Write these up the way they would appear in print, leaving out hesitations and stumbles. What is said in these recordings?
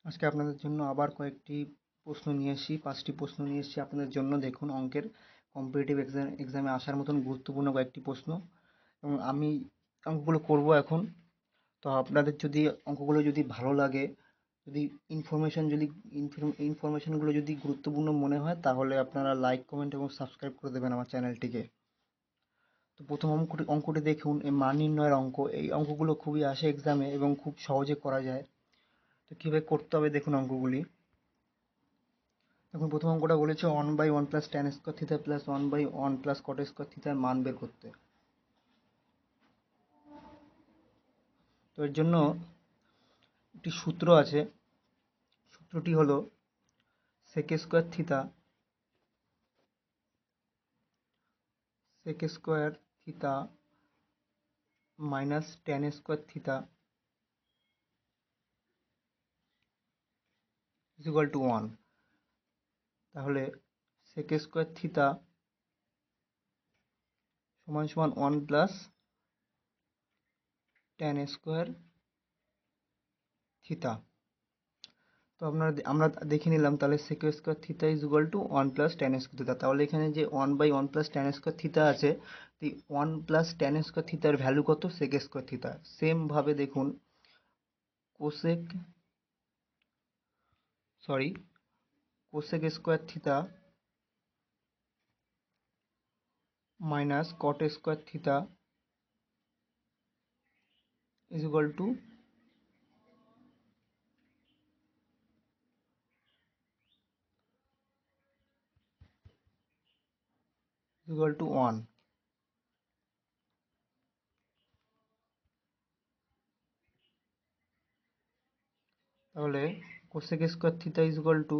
আজকে আপনাদের জন্য আবার কয়েকটি প্রশ্ন নিয়ে এসেছি, 5টি প্রশ্ন নিয়ে এসেছি আপনাদের জন্য। দেখুন, অঙ্কের কম্পিটিটিভ এক্সামে আসার মতন গুরুত্বপূর্ণ কয়েকটি প্রশ্ন, এবং আমি অঙ্কগুলো করব এখন। তো আপনাদের যদি অঙ্কগুলো যদি ভালো লাগে, যদি ইনফরমেশনগুলো যদি গুরুত্বপূর্ণ মনে হয়, তাহলে আপনারা লাইক, কমেন্ট এবং সাবস্ক্রাইব করে দেবেন আমার চ্যানেলটিকে। তো প্রথম অঙ্কটি দেখুন, এই মান নির্ণয়ের অঙ্ক। এই অঙ্কগুলো খুবই আসে এক্সামে এবং খুব সহজে করা যায়। তো কীভাবে করতে হবে দেখুন অঙ্কগুলি। এখন প্রথম অঙ্কটা বলেছে 1/1 plus tan square theta plus 1/1 plus cot square থিটার মান বের করতে। তো এর জন্য একটি সূত্র আছে। সূত্রটি হলো sec square theta minus tan square theta is equal to 1। তাহলে সেক স্কোয়ার থিটা সমান সমান 1 প্লাস ট্যান স্কোয়ার থিটা। তো আমরা দেখে নিলাম, তাহলে sec square theta is equal to 1 plus tan square theta. তাহলে এখানে যে 1/1 প্লাস ট্যান স্কোয়ার থিটা আছে, এই 1 প্লাস ট্যান স্কোয়ার থিটার ভ্যালু কত? Sec square theta. সেমভাবে দেখুন, cosec square theta minus cot square theta is equal to 1। তাহলে cosec square theta is equal to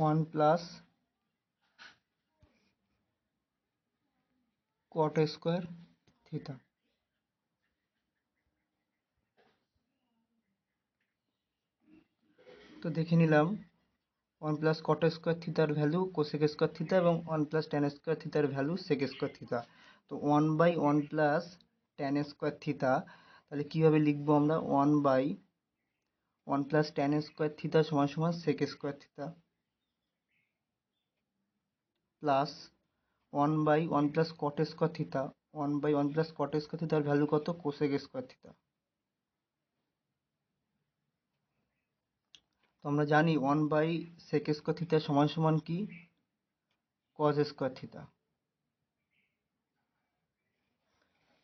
1 plus cot square theta. তো দেখে নিলাম 1 প্লাস কট স্কোয়ার থিটার ভ্যালু কোসেক স্কোয়ার থিটা এবং 1 plus tan square থিটার value sec square theta. তো 1/1 plus tan square theta, তাহলে কীভাবে লিখবো আমরা? 1/1 প্লাস ট্যান স্কোয়ার থিটা সমান সমান sec square theta plus 1/1 plus cot square theta. 1/1 plus cot square থিটার ভ্যালু কত? Cosec square theta. তো আমরা জানি 1/সেক স্কোয়ার থিটা সমান সমান কি? Cos square theta.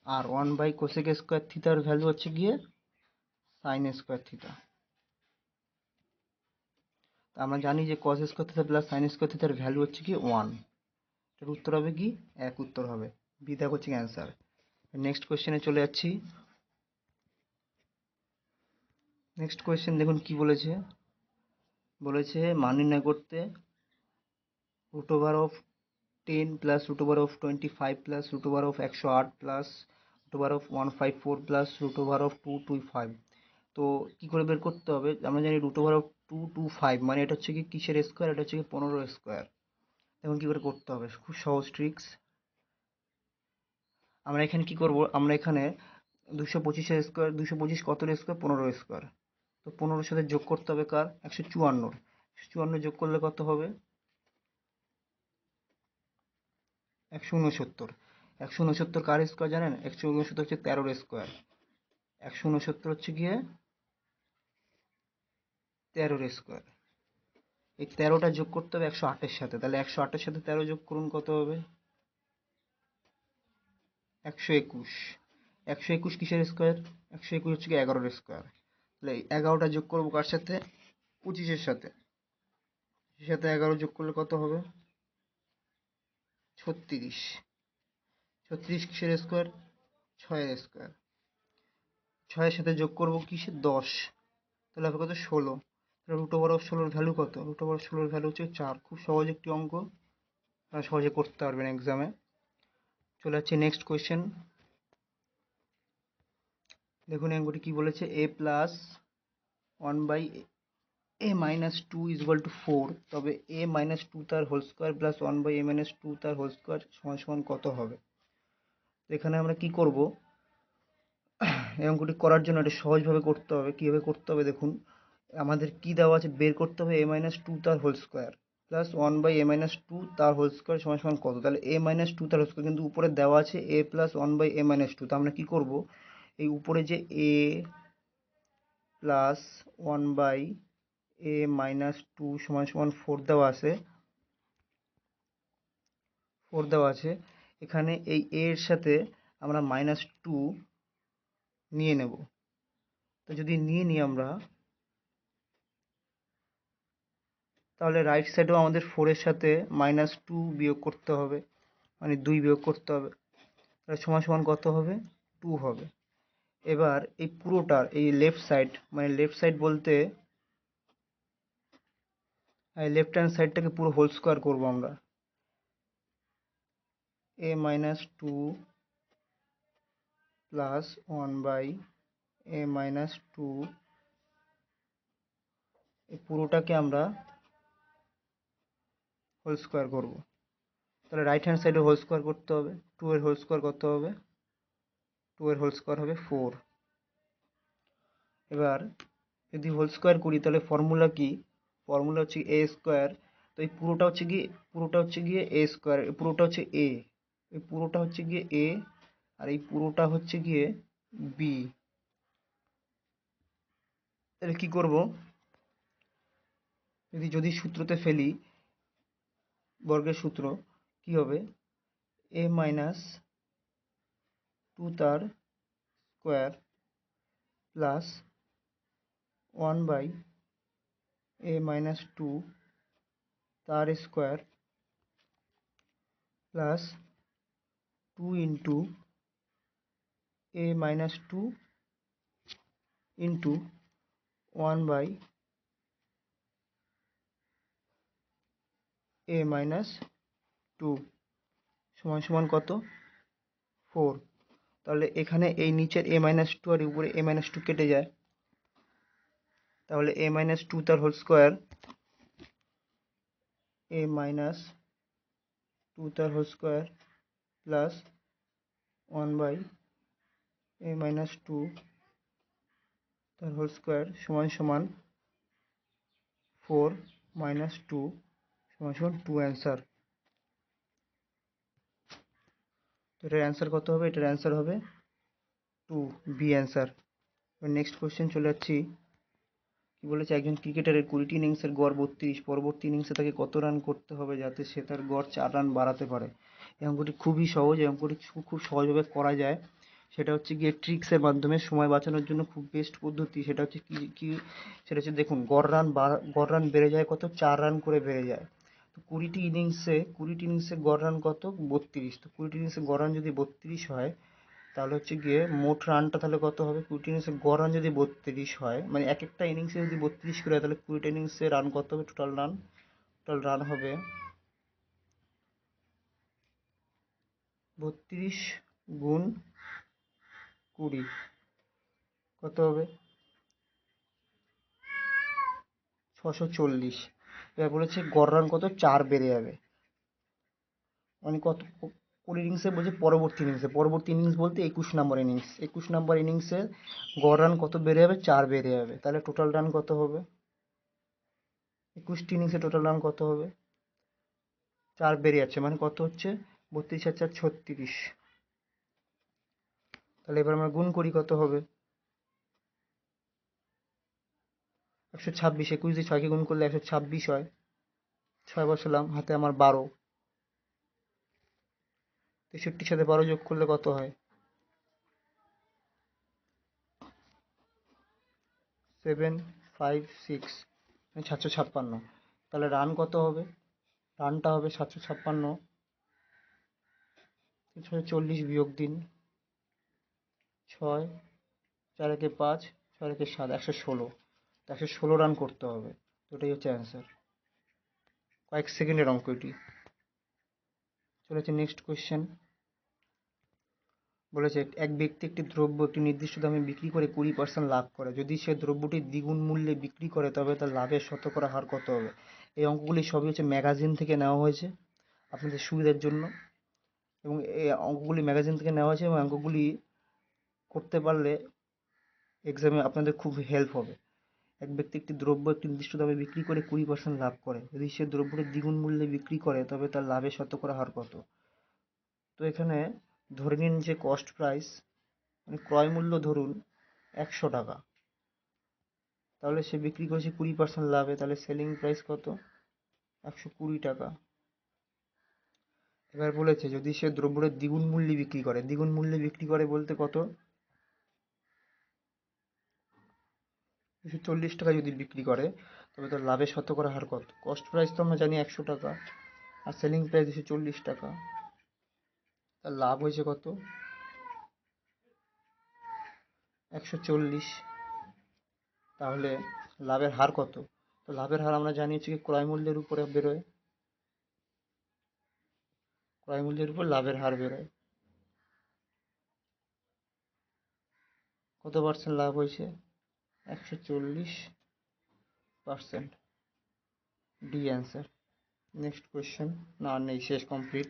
আর 1/কোসেক স্কোয়ার থিটার ভ্যালু হচ্ছে গিয়ে সাইন স্কোয়ার থিটা। তা আমরা জানি যে cos square theta plus sine square থিটার ভ্যালু হচ্ছে কি 1। এর উত্তর হবে কি? 1 উত্তর হবে। বি দেখো হচ্ছে অ্যান্সার। নেক্সট কোয়েশ্চেনে চলে যাচ্ছি। নেক্সট কোয়েশ্চেন দেখুন কি বলেছে। মান নির্ণয় করতে root over of 10 plus root over of 25 plus root over of 108 plus root over of 154 plus root over of 225। তো কী করে বের করতে হবে? আমরা জানি রুট ওভার অফ 225 মানে এটা হচ্ছে কি কিসের স্কোয়ার? এটা হচ্ছে কি 15 স্কোয়ার। এখন কী করে করতে হবে? খুব সহজ ট্রিক্স। আমরা এখানে কি করব? আমরা এখানে 225 স্কোয়ার, 225 কত স্কোয়ার? 15 স্কোয়ার। তো 15-র সাথে যোগ করতে হবে কার? 154। 154 যোগ করলে কত হবে? 169। 169 কার স্কোয়ার জানেন? 169 হচ্ছে 13 স্কোয়ার। 169 হচ্ছে গিয়ে 13 স্কোয়ার। এই 13টা যোগ করতে হবে 108-এর সাথে। তাহলে 108-এর সাথে 13 যোগ করুন, কত হবে? 121। 121 কিসের স্কোয়ার? 121 হচ্ছে কি 11-এর স্কোয়ার। তাহলে 11টা যোগ করবো কার সাথে? 25-এর সাথে। 25-এর সাথে 11 যোগ করলে কত হবে? 36। 36 কিসের স্কোয়ার? 6-এর স্কোয়ার। 6-এর সাথে যোগ করবো কিসের? 10। তাহলে হবে কত? 16। তাহলে রুট ওভার অফ 16-র ভ্যালু কত? রুট ওভার অফ 16-র ভ্যালু হচ্ছে 4। খুব সহজ একটি অঙ্ক, আপনারা সহজে করতে পারবেন এক্সামে। চলে যাচ্ছে নেক্সট কোয়েশ্চেন। দেখুন অঙ্কটি কি বলেছে। a plus 1/a-2 is equal two 4, তবে a-2 তার হোল স্কোয়ার প্লাস 1/a-2 তার হোল স্কোয়ার সমান সমান কত হবে? এখানে আমরা কি করব? এই অঙ্কটি করার জন্য এটা সহজভাবে করতে হবে। কীভাবে করতে হবে দেখুন, আমাদের কি দেওয়া আছে, বের করতে হবে a-2 তার হোল স্কোয়ার প্লাস 1/a-2 তার হোল স্কোয়ার সমান সমান কত। তাহলে a-2 তার হোল স্কোয়ার কিন্তু উপরে দেওয়া আছে a প্লাস 1/a-2। তো আমরা কী করব, এই উপরে যে a প্লাস 1/a-2 সমান সমান 4 দেওয়া আছে, এখানে এই a এর সাথে আমরা -2 নিয়ে নেব। তো যদি নিয়ে নিই আমরা, তাহলে রাইট সাইডেও আমাদের 4 এর সাথে -2 বিয়োগ করতে হবে, মানে 2 বিয়োগ করতে হবে। তাহলে সমান সমান কত হবে, 2 হবে। এবার এই পুরোটার এই লেফট সাইড, মানে লেফট সাইড বলতে লেফট হ্যান্ড সাইডটাকে পুরো হোল স্কোয়ার করবো আমরা। a-2 প্লাস 1/a-2, এই পুরোটাকে আমরা হোল স্কোয়ার করব। তাহলে রাইট হ্যান্ড সাইডে হোল স্কোয়ার করতে হবে। 2 এর হোল স্কোয়ার কত হবে, 2 এর হোল স্কোয়ার হবে 4। এবার যদি হোল স্কোয়ার করি তাহলে ফর্মুলা কি, ফর্মুলা হচ্ছে a স্কোয়ার। তো এই পুরোটা হচ্ছে গিয়ে a স্কোয়ার, পুরোটা হচ্ছে a, এই পুরোটা হচ্ছে গিয়ে a, আর এই পুরোটা হচ্ছে গিয়ে b। তাহলে কি করব, যদি সূত্রতে ফেলি, বর্গের সূত্র কি হবে, a-2 তার স্কোয়ার প্লাস 1/a-2 তার square plus 2 into a-2 into 1/a-2 সমান সমান কত, 4। তাহলে এখানে এই নিচের a-2 আর উপরে a-2 কেটে যায়। তাহলে a-2 তার হোল স্কোয়ার, a-2 তার হোল স্কোয়ার প্লাস 1/a-2 তার হোল স্কোয়ার সমান সমান 4 - 2 সমান সমান 2 অ্যান্সার। তো এটার অ্যান্সার কত হবে, এটার অ্যান্সার হবে 2, বি অ্যান্সার। এবার নেক্সট কোয়েশ্চেন চলে যাচ্ছি। কি বলেছে, একজন ক্রিকেটারের 20টি ইনিংসের গড় 32, পরবর্তী ইনিংসে তাকে কত রান করতে হবে যাতে সে তার গড় 4 রান বাড়াতে পারে। এই অঙ্কটি খুবই সহজ, এই অঙ্কটি খুব সহজভাবে করা যায়। সেটা হচ্ছে গিয়ে ট্রিক্সের মাধ্যমে সময় বাঁচানোর জন্য খুব বেস্ট পদ্ধতি। সেটা হচ্ছে কি, সেটা হচ্ছে দেখুন, গড় রান বেড়ে যায় কত, 4 রান করে বেড়ে যায়। তো 20টি ইনিংসে গড় রান কত, 32। তো 20টি ইনিংসে গড় রান যদি 32 হয়, তাহলে হচ্ছে গিয়ে মোট রানটা তাহলে কত হবে, 20টি ইনিংসে গড় রান যদি 32 হয়, মানে এক একটা ইনিংসে যদি 32 করে হয়, তাহলে 20টা ইনিংসে রান কত হবে, টোটাল রান হবে 32 গুণ 20, কত হবে 640। এবার বলেছে গড় রান কত, 4 বেড়ে যাবে, মানে কত, 20 ইনিংসে বলছে পরবর্তী ইনিংস বলতে 21 নম্বর ইনিংসে গড় রান কত বেড়ে যাবে, 4 বেড়ে যাবে। তাহলে টোটাল রান কত হবে, 21টি ইনিংসে টোটাল রান কত হবে, 4 বেড়ে যাচ্ছে, মানে কত হচ্ছে, 32 আর 4 36। তাহলে এবার আমরা গুণ করি, কত হবে 126, 21 দিয়ে 6কে গুণ করলে 126 হয়। 6 বসালাম, হাতে আমার 12, 63-র সাথে 12 যোগ করলে কত হয়, 756, মানে 756। তাহলে রান কত হবে, রানটা হবে 756, 40 বিয়োগ দিন, 6, 4 একে 5, 6 একে 7, 116। 116 রান করতে হবে। তো এটাই হচ্ছে অ্যান্সার। কয়েক সেকেন্ডের অঙ্ক এটি। চলেছে নেক্সট কোয়েশ্চেন। বলেছে এক ব্যক্তি একটি দ্রব্য একটি নির্দিষ্ট দামে বিক্রি করে 20% লাভ করে। যদি সে দ্রব্যটি দ্বিগুণ মূল্যে বিক্রি করে তবে তার লাভের শতকরা হার কত হবে। এই অঙ্কগুলি সবই হচ্ছে ম্যাগাজিন থেকে নেওয়া হয়েছে আপনাদের সুবিধার জন্য, এবং এই অঙ্কগুলি ম্যাগাজিন থেকে নেওয়া হয়েছে, এবং অঙ্কগুলি করতে পারলে এক্সামে আপনাদের খুব হেল্প হবে। এক ব্যক্তি একটি দ্রব্য একটি নির্দিষ্ট দামে বিক্রি করে 20% লাভ করে, যদি সে দ্রব্যটি দ্বিগুণ মূল্যে বিক্রি করে তবে তার লাভের শতকরা হার কত? তো এখানে ধরে নিন যে কস্ট প্রাইস মানে ক্রয় মূল্য ধরুন 100 টাকা, তাহলে সে বিক্রি করেছে 20% লাভে, তাহলে সেলিং প্রাইস কত? 120 টাকা। এবার বলেছে যদি সে দ্রব্যটা দ্বিগুণ মূল্যে বিক্রি করে, দ্বিগুণ মূল্যে বিক্রি করে বলতে কত? 240 টাকা যদি বিক্রি করে তবে তার লাভের শতকরা হার কত? কস্ট প্রাইস তো আমরা জানি 100 টাকা, আর সেলিং প্রাইস 240 টাকা, তার লাভ হয়েছে কত? 140। তাহলে লাভের হার কত? তো লাভের হার আমরা জানি হচ্ছে কি ক্রয় মূল্যের উপরে বেরোয়, ক্রয় মূল্যের উপর লাভের হার বেরোয়। কত পার্সেন্ট লাভ হয়েছে? 140%। D answer. Next question. না আর নেই, শেষ, কমপ্লিট।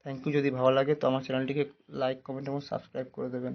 Thank you. যদি ভালো লাগে তো আমার চ্যানেলটিকে লাইক, কমেন্ট এবং সাবস্ক্রাইব করে দেবেন।